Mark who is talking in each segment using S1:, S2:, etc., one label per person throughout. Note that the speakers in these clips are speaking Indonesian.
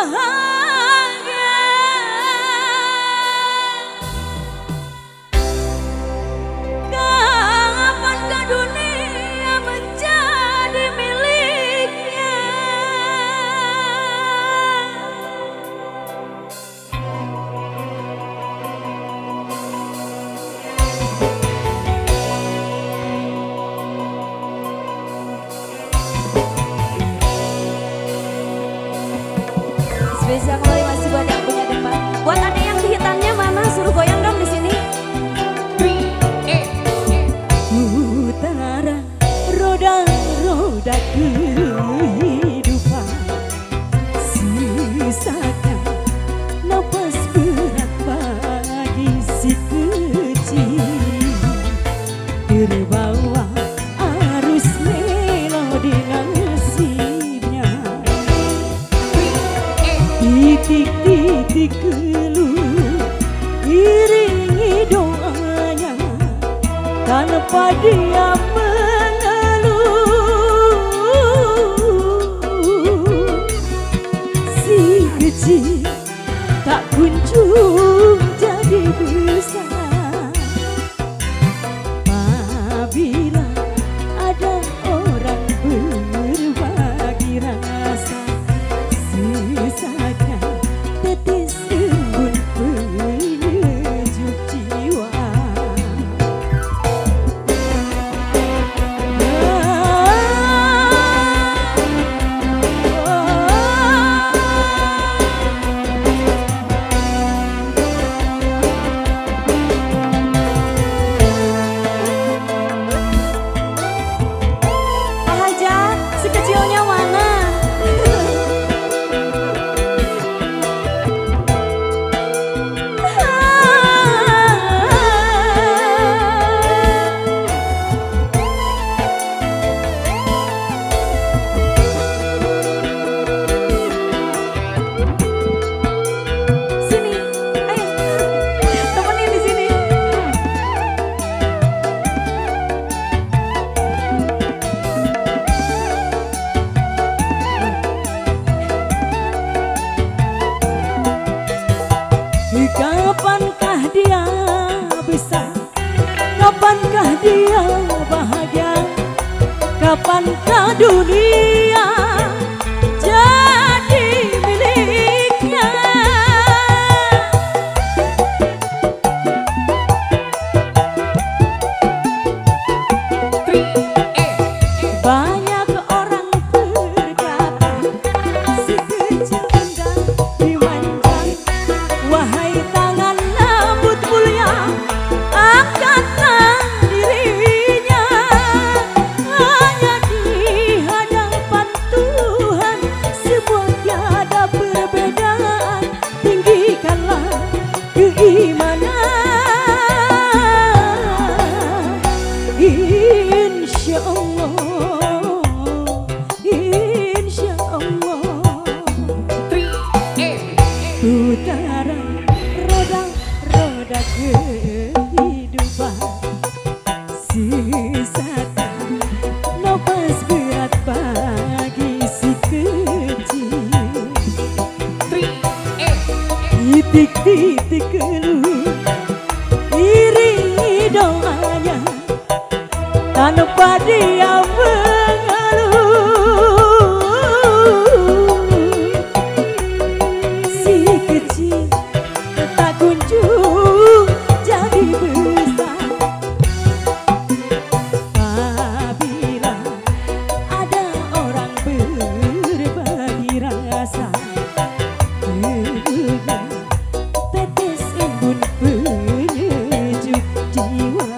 S1: bahagia. Kapan ke dunia menjadi miliknya. Spesial kembali masih buat yang punya depan. Buat ada yang hitamnya mana suruh goyang dong di sini. Utara roda-roda kehidupan, sisakan napas berat bagi si kecil, terbawa arus melodi nasibnya. Titik-titik keluh iringi doanya, tanpa dia mengeluh. Si kecil tak kunjung jadi besar apabila ada orang berbagi rasa. Sesatnya tetes embun penyejuk jiwa. Pak Haja, si kecilnya mana? Sini, ayo, temenin di sini. Kapankah dia besar? Kapankah dia bahagia? Kapankah dunia jadi miliknya? Banyak orang berkata si kecil indah dimanja. Wahai tangan lembut mulia, angkatlah dirinya. Hanya di hadapan Tuhan semua tiada perbedaan. Tinggikanlah keimanan. Insya Allah, insya Allah. Utara roda-roda kehidupan, sisakan napas berat bagi si kecil. Titik-titik keluh iringi doanya, tanpa dia mengeluh. Si kecil tak kunjung jadi besar apabila ada orang berbagi rasa. Tetes embun penyejuk jiwa.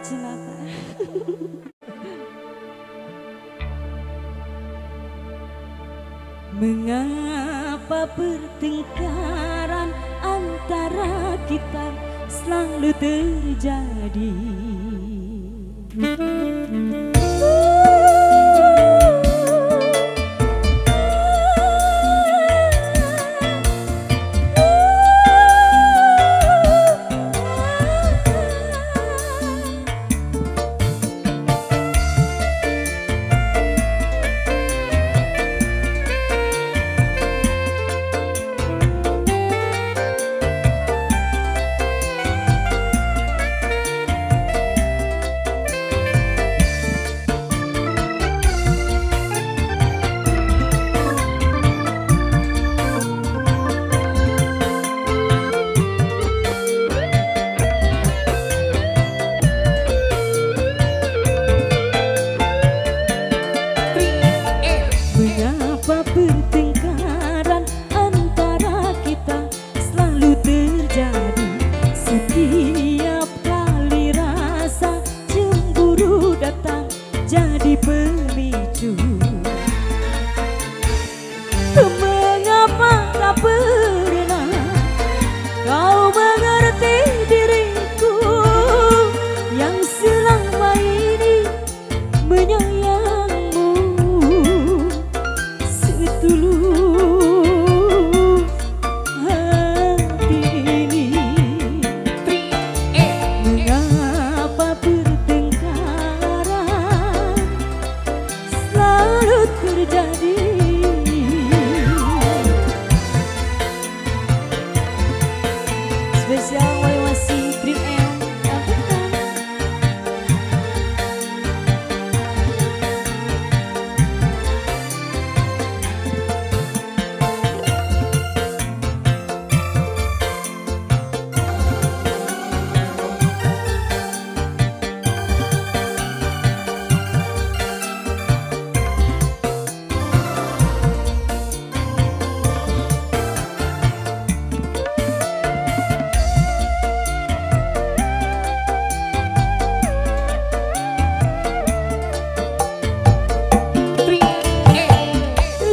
S1: Cinta.
S2: Mengapa pertengkaran antara kita selalu terjadi? Mengapa pertengkaran antara kita selalu terjadi? Setiap kali rasa cemburu datang jadi pemicu. Mengapa tak pernah kau mengerti diriku yang selama ini menyayangmu setulus hati ini? Mengapa pertengkaran selalu terjadi? Spesial Waiwasi 3M.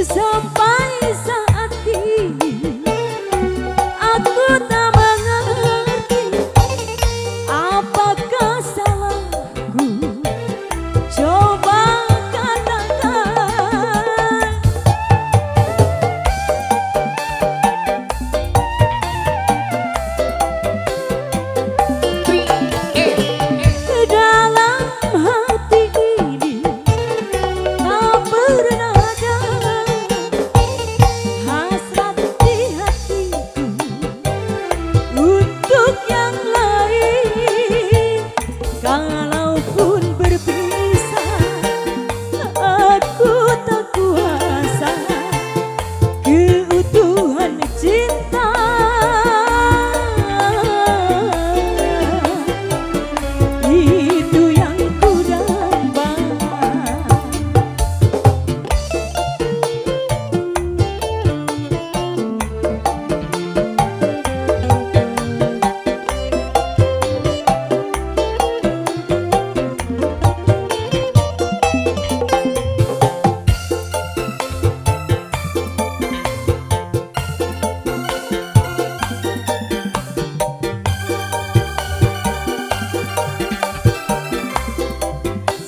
S2: Sampai saat ini aku tak mengerti apakah salahku. Coba katakan. Dalam hati ini tak pernah hasrat di hatiku untuk yang lain. Kalaupun berpisah, aku tak kuasa keutuhan cinta. Itu yang ku damba.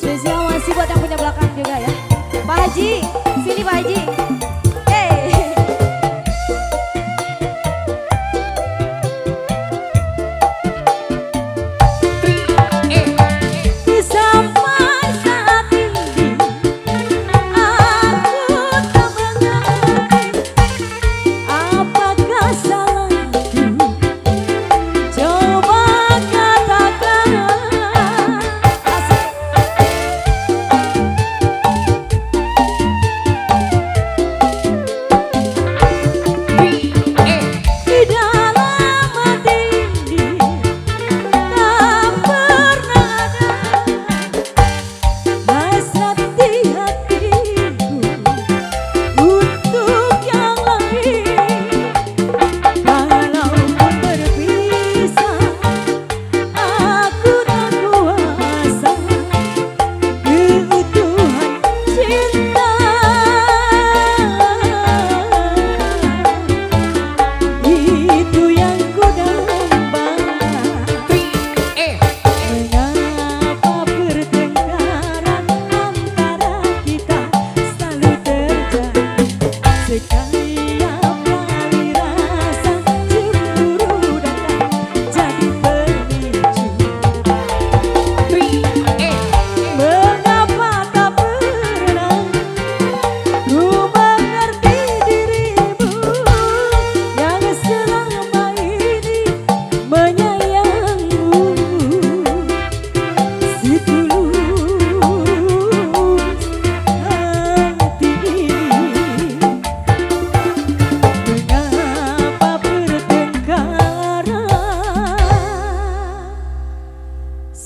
S2: Spesial masih buat yang punya belakang juga ya. Pak Haji, sini Pak Haji. Sampai saat ini aku tak mengerti apakah salahku. Coba katakan.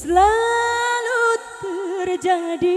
S2: selalu terjadi.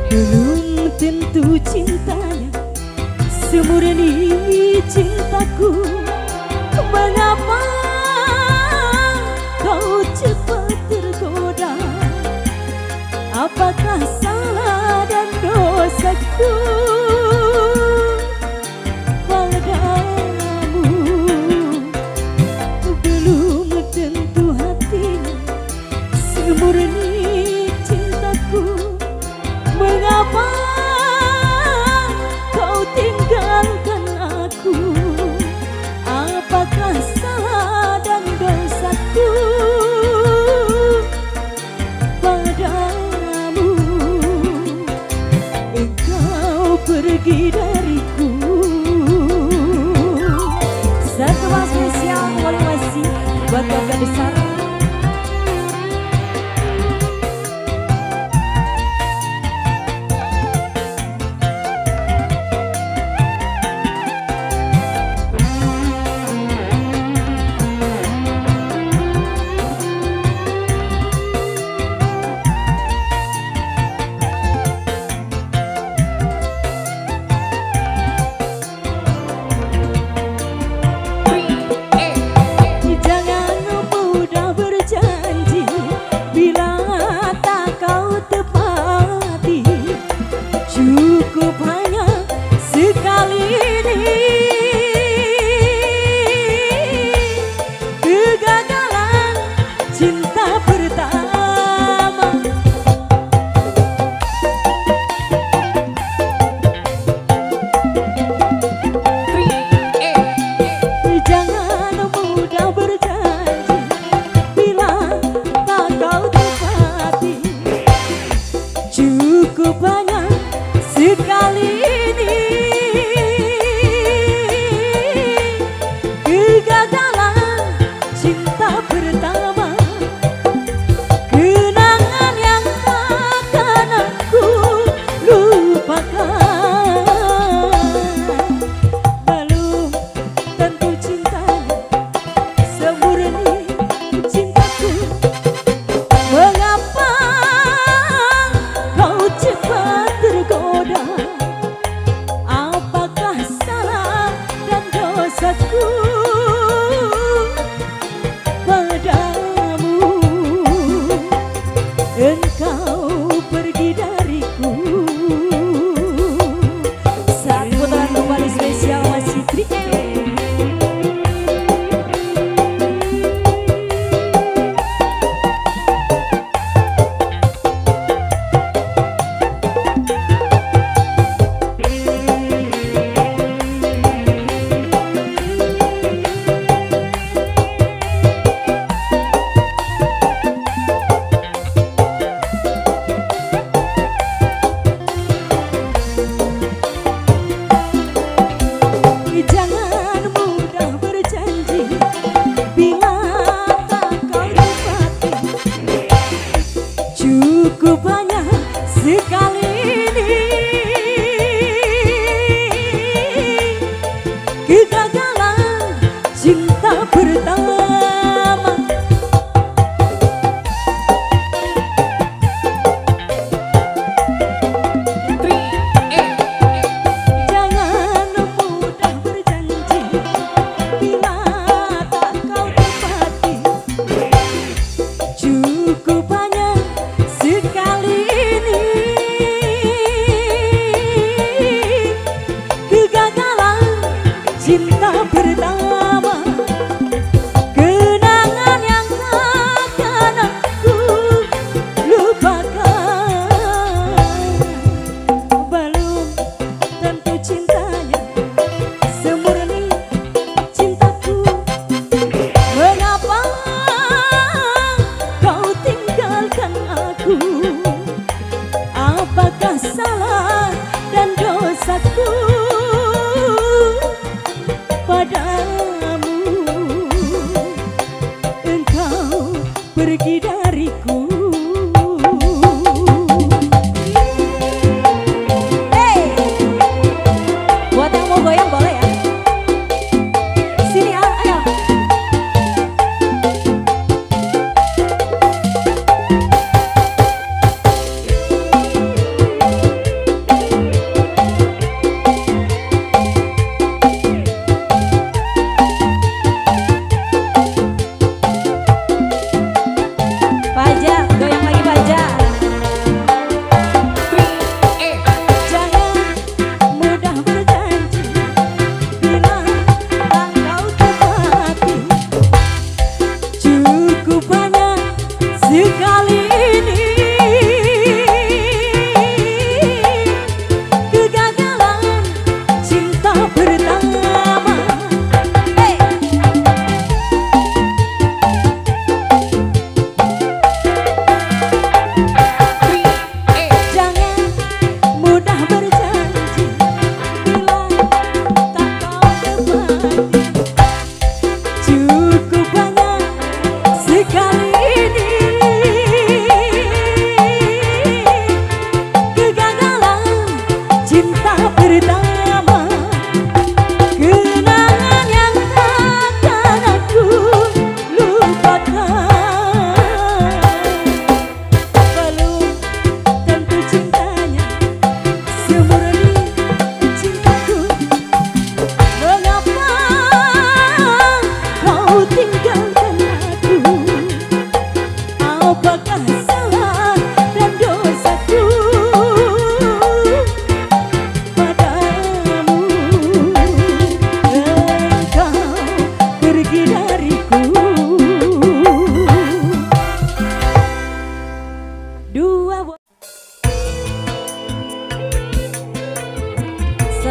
S2: Belum tentu cintanya semurni cintaku. Mengapa kau cepat tergoda? Apakah salah dan dosaku padamu? Belum tentu hatinya semurni cintaku. Mengapa kau tinggalkan aku? Apakah salah dan dosaku padamu? Engkau pergi dariku. Satu mas spesial wali wasi buat keluarga besar. Cukup hanya sekali ini kegagalan cinta pertama. Jangan mudah berjanji bila tak kau tepati. Cukup hanya sekali ini kegagalan cinta pertama. Kenangan yang akan aku lupakan. Belum tentu cintanya semurni cintaku. Mengapa kau cepat tergoda? Apakah salah dan dosaku padamu? Engkau pergi dariku. Saat putaran kembali spesial masih 3M. Jangan mudah berjanji bila tak kau tepati. Cukup hanya sekali ini kegagalan cinta pertama. Cukup hanya sekali ini kegagalan cinta salah dan dosaku padamu. Engkau pergi dariku. Hey, buat yang mau goyang boleh ya. Sini ya, ayo.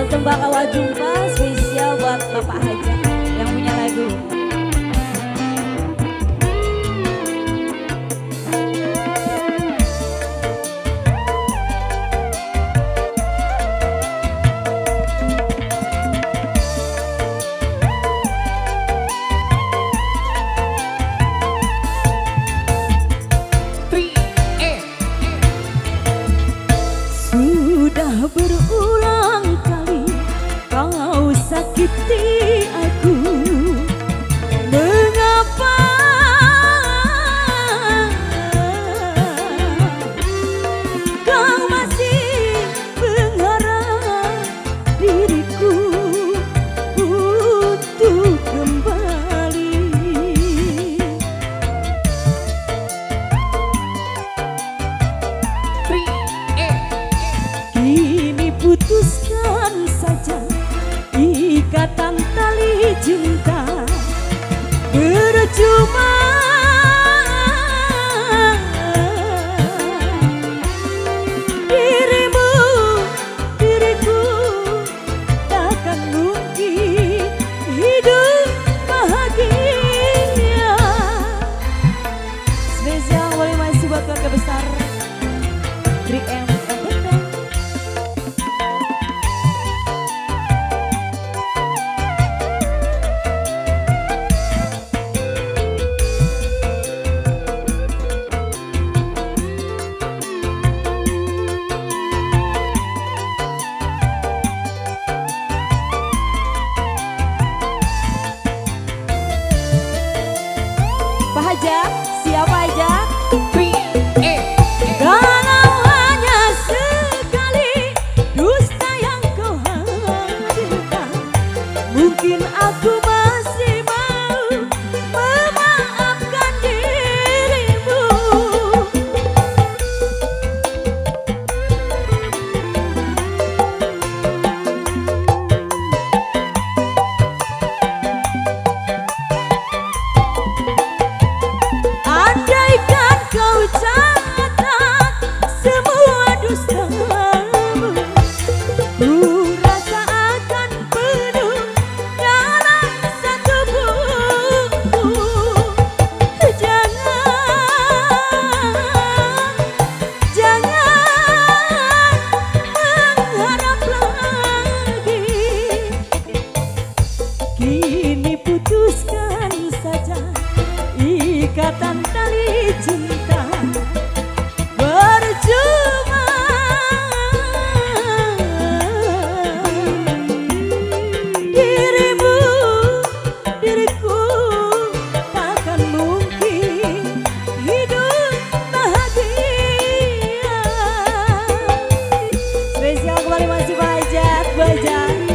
S2: Sembah awal jumpa spesial buat Bapak Haja yang punya lagu. Sudah berulang kali kau sakiti aku. Mengapa kau masih mengharap diriku untuk kembali? Kini putuskan saja ikatan tali cinta, percuma dirimu, diriku takkan mungkin hidup bahagia. Spesial boleh masih buat keluarga besar 3M. Aja, siapa aja? Kalau hanya sekali dusta yang kau hadirkan, mungkin aku masih mau memaafkan dirimu. Andaikan kau catat semua dustamu, ku rasa akan penuh dalam satu buku. Jangan, jangan spesial kembali masih Bajat, Bajat.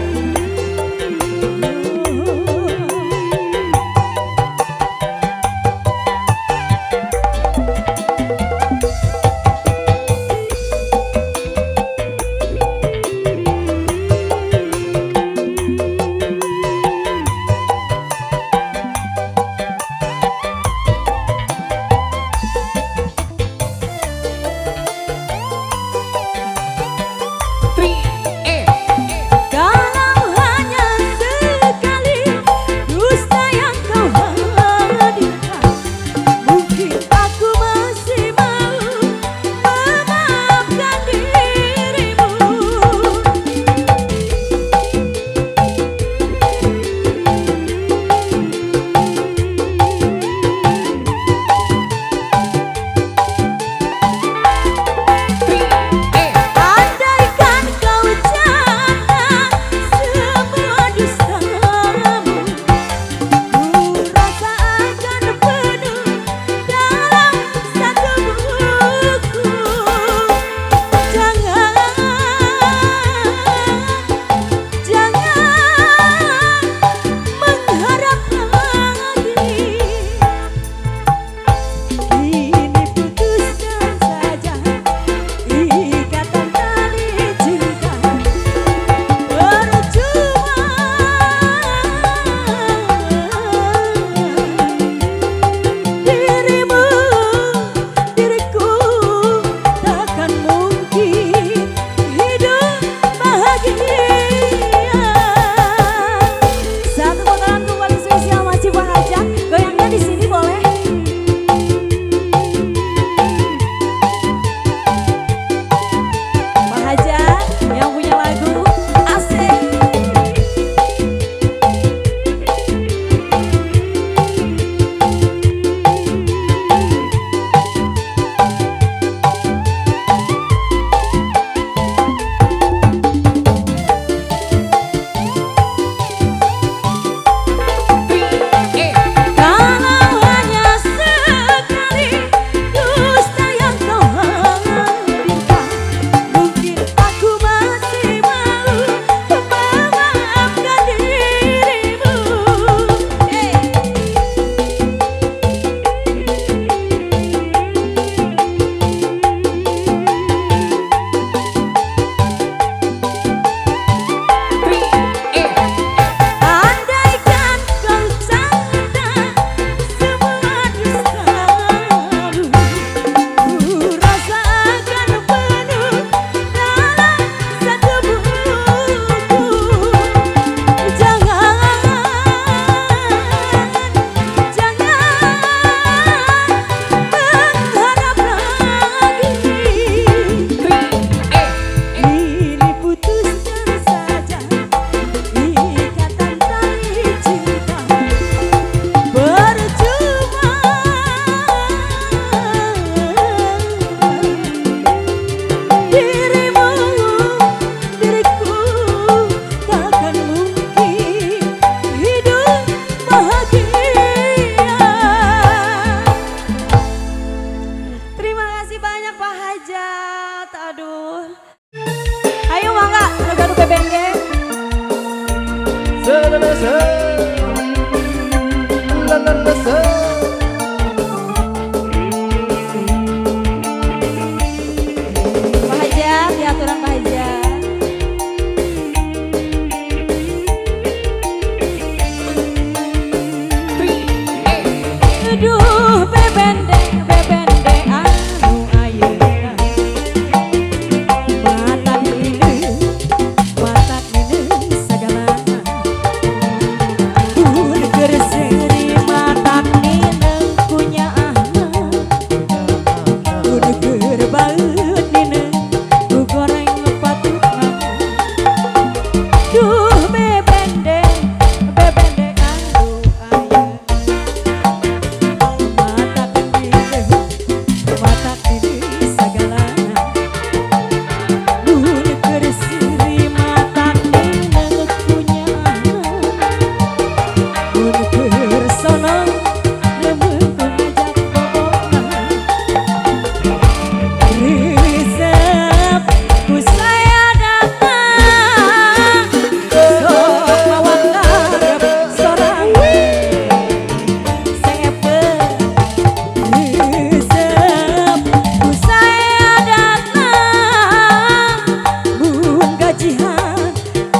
S2: jihan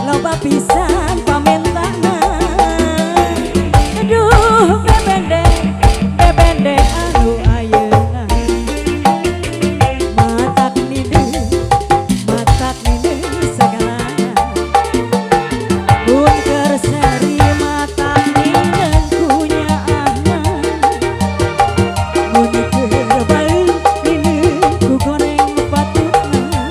S2: loba pisan pamentana. Aduh bebende anu ayeuna matak nideu segalana. Mun keur seri matak nideu kunyaana. Mun keur baeung nideu ku goreng patutna.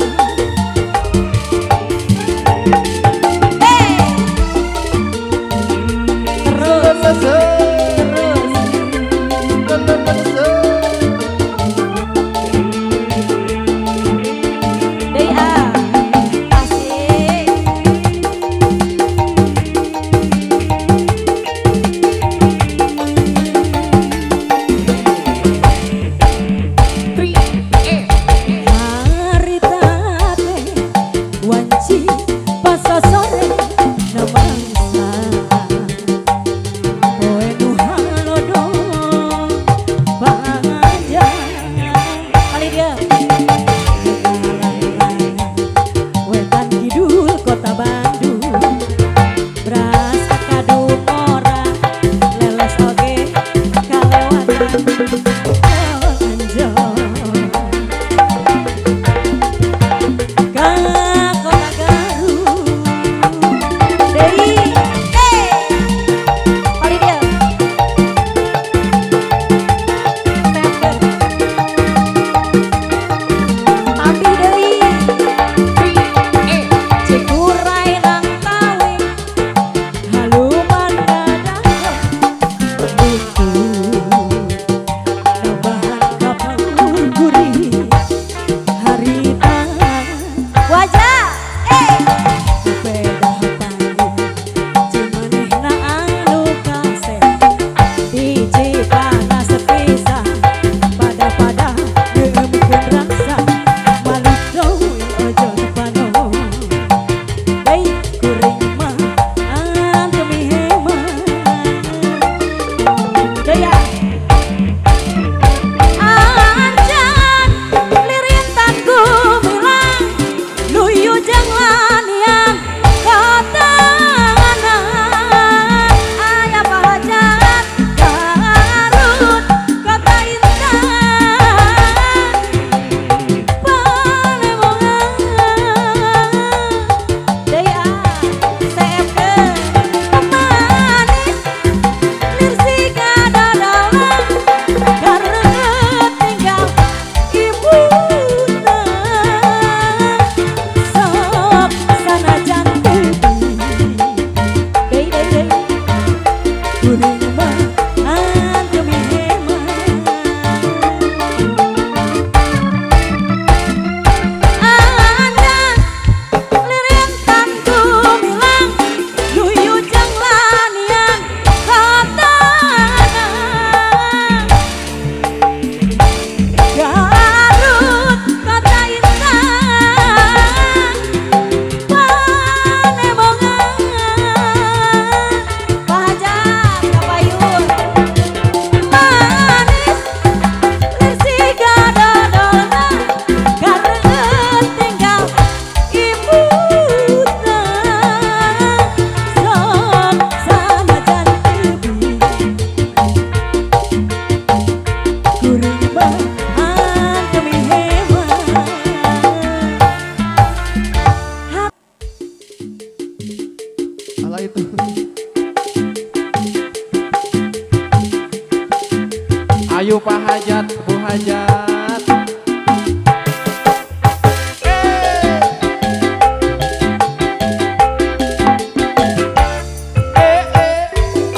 S3: Ayo Pak Hajat, Bu Hajat.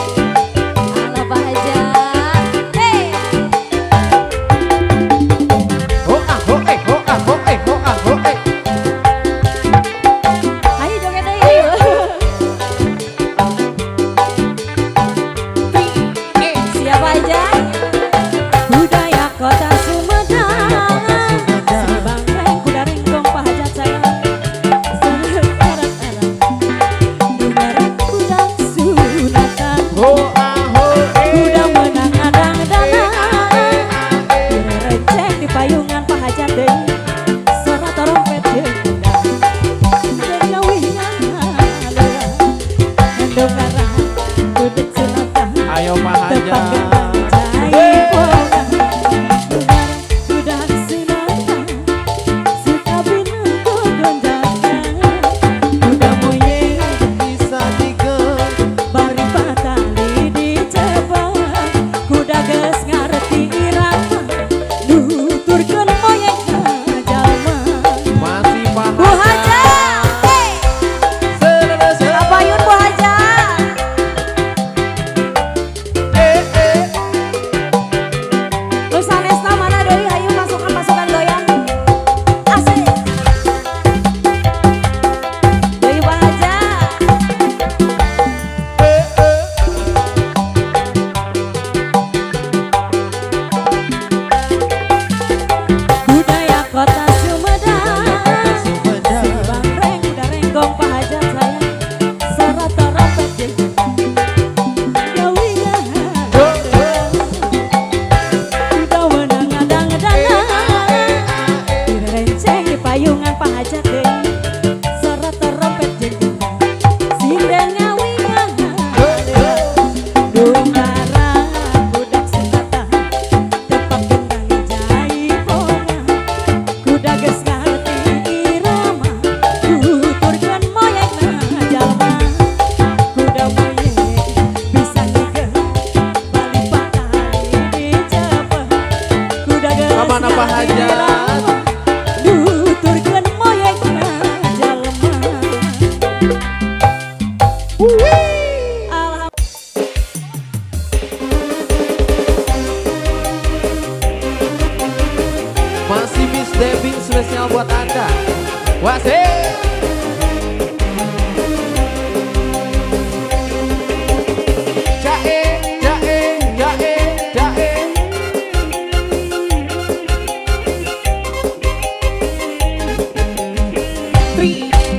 S1: Halo Pak Hajat. Hey.
S3: Ho ah ho eh ho ah ho eh ho ah ho eh.
S1: Ayo joget ayo. Siapa aja?
S2: Budaya kota Sumedang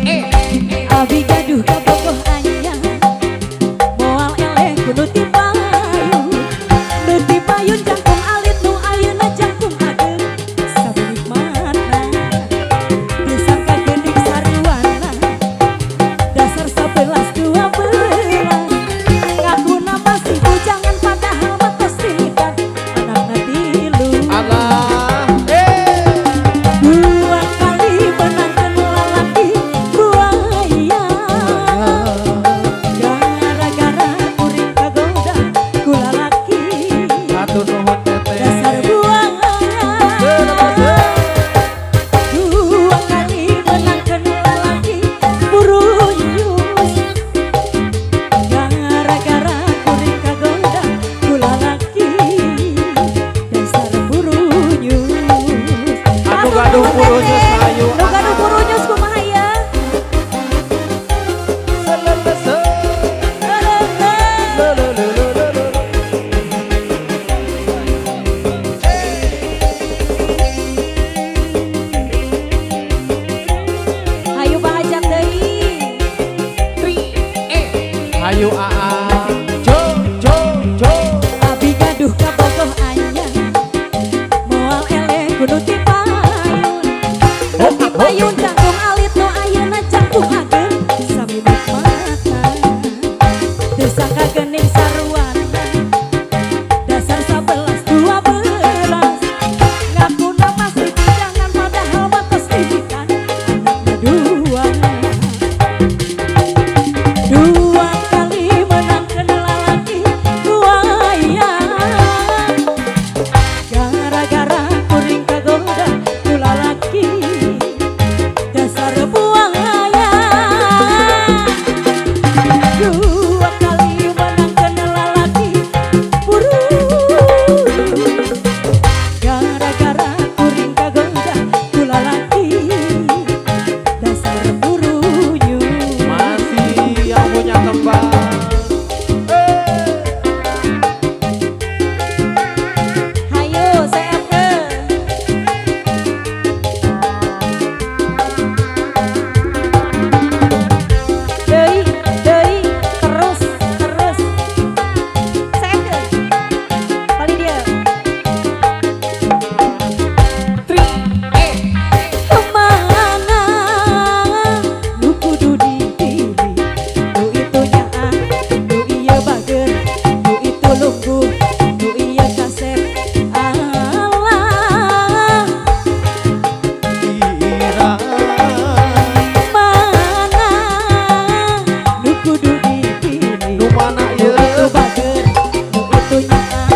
S2: Abi gaduh kabogoh anyar moal eleh kudu tipayun nu tipayun jangkung alit nu ayeuna jangkung ageng sabenikmatna disangka geuning sarwana dasar 11-12 ngakuna masih bujangan padahal mah tos dihitan anakna tilu dua kali menangkeun lalaki buaya gara-gara kuring kagoda ku lalaki
S3: Atur nuhun teteh.
S2: dasar buaya dua kali menangkeun lalaki burunyus gara-gara kuring kagoda ku lalaki dasar burunyus
S3: Anu gaduh burunyus hayu.
S2: nu gaduh burunyus kumaha ya hayu bahajat deui
S3: Hayu aa. Jo jo jo.
S2: abi gaduh kabogoh anyar moal eleh kudu tipayun nu tipayun jangkung alit nu ayeuna jangkung ageng sami nikmatna teu sangka geuning sarwana dasar 11-12 ngakuna masih bujangan padahal mah tos dihitan anakna dua kali menangkeun lalaki buaya gara-gara kuring kagoda ku lalaki dasar buaya dua kali menangkeun lalaki burunyus gara-gara kuring kagoda ku lalaki dasar burunyus
S3: Masih yang punya kembang.
S2: hayu CFK deui terus CFK paling dia kemana nu kudu dipilih nu itu nyaah nu ieu bager nu itu lungguh nu ieu kasep alah
S3: Ira.
S2: mana nu kudu dipilih
S3: Nu mana
S2: nu
S3: ieu?
S2: itu bager nu itu nyaah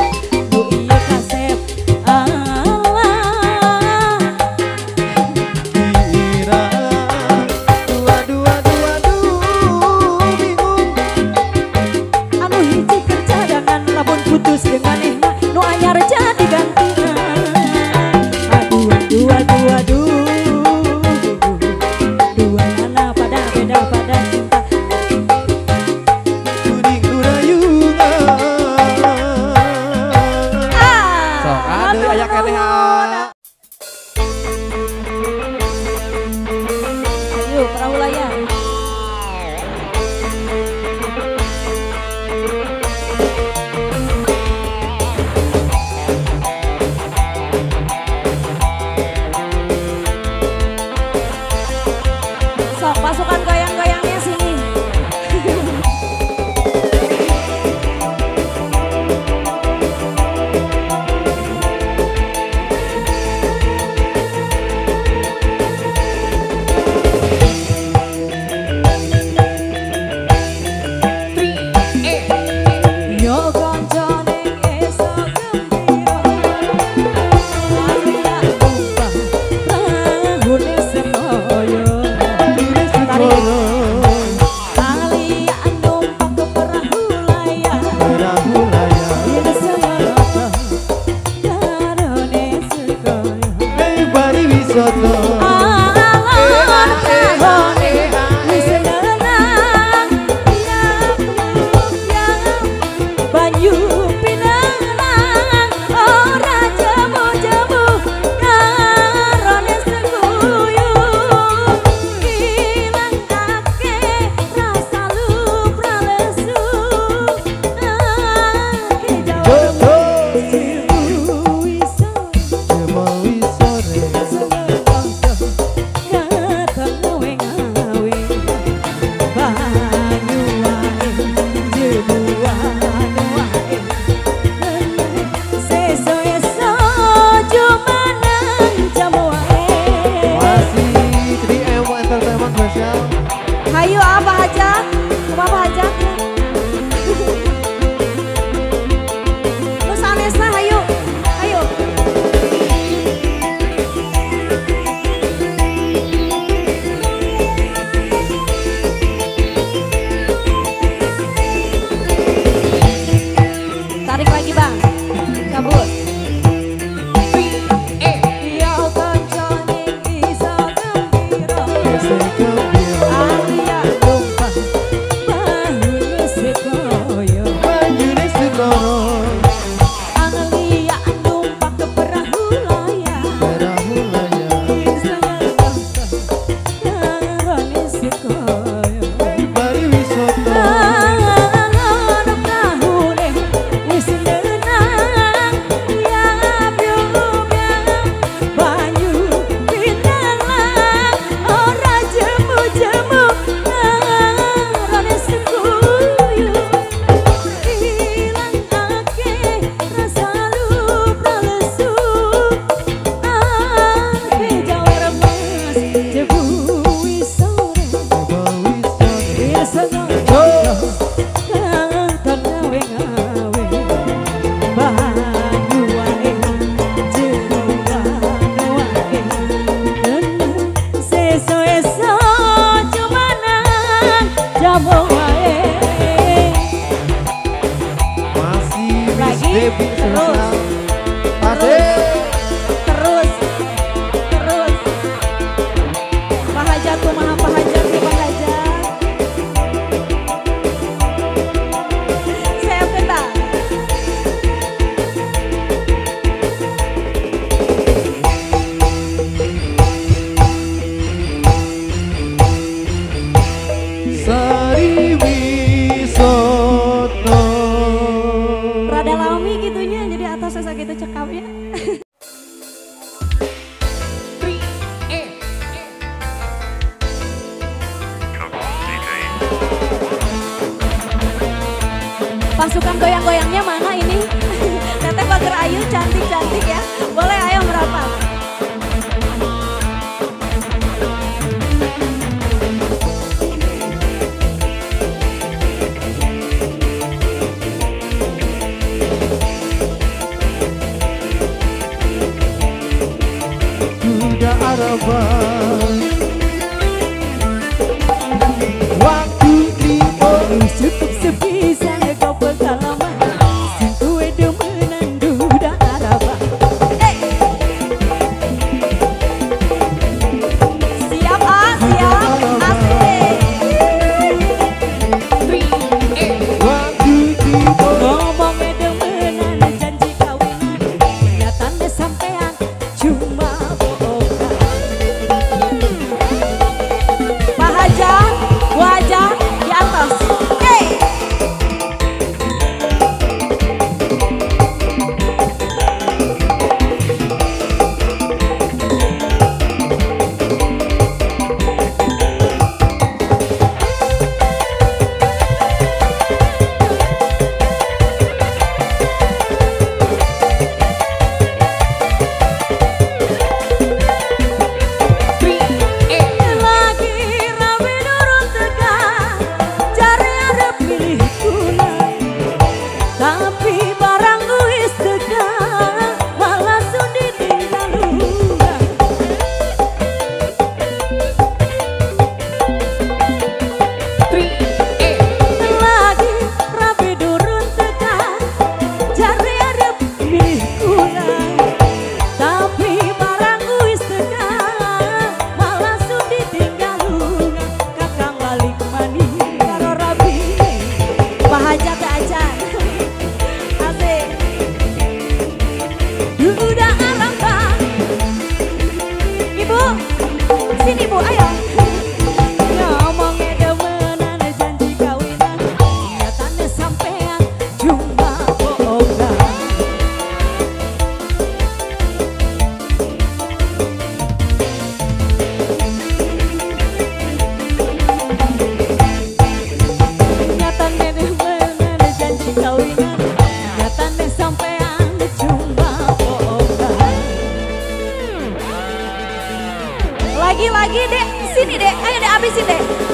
S2: nu ieu kasep alah
S3: Ira. Dua dua dua bingung.
S2: anu hiji kerja dengan lamun putus dengan mah nu anyar jadi gantian aduh dua nana pada beda pada cinta
S3: Kuning durayungan. Sok ade aya keneh aa.
S2: ayo perahu layar sok pasukan goyang-goyangnya si Hayu apa aja? Apa aja? Terus Anessa, hayu, hayu. Tarik lagi bang, cabut. Pasukan goyang-goyangnya mana ini? Teteh Bager Ayu cantik-cantik ya. Boleh ayo merapat.
S3: Kuda Arafah waktu tiba
S2: cukup sebisa kau pengalaman sentuh demenan duda Arafah. Siap ah, siap asik.
S3: waktu tiba
S2: Ngomongnya demenan janji kawinan, nyatanya sampean cuma bohongan. Pak Haja, Bu Haja di atas. Sini Bu, ayo. Ngomongnya demenan janji kawinan, nyatanya sampean cuma bohongan. Nyatanya demenan janji kawinan, nyatanya sampean cuma bohongan. Lagi dek, sini dek, ayo dek habisin dek.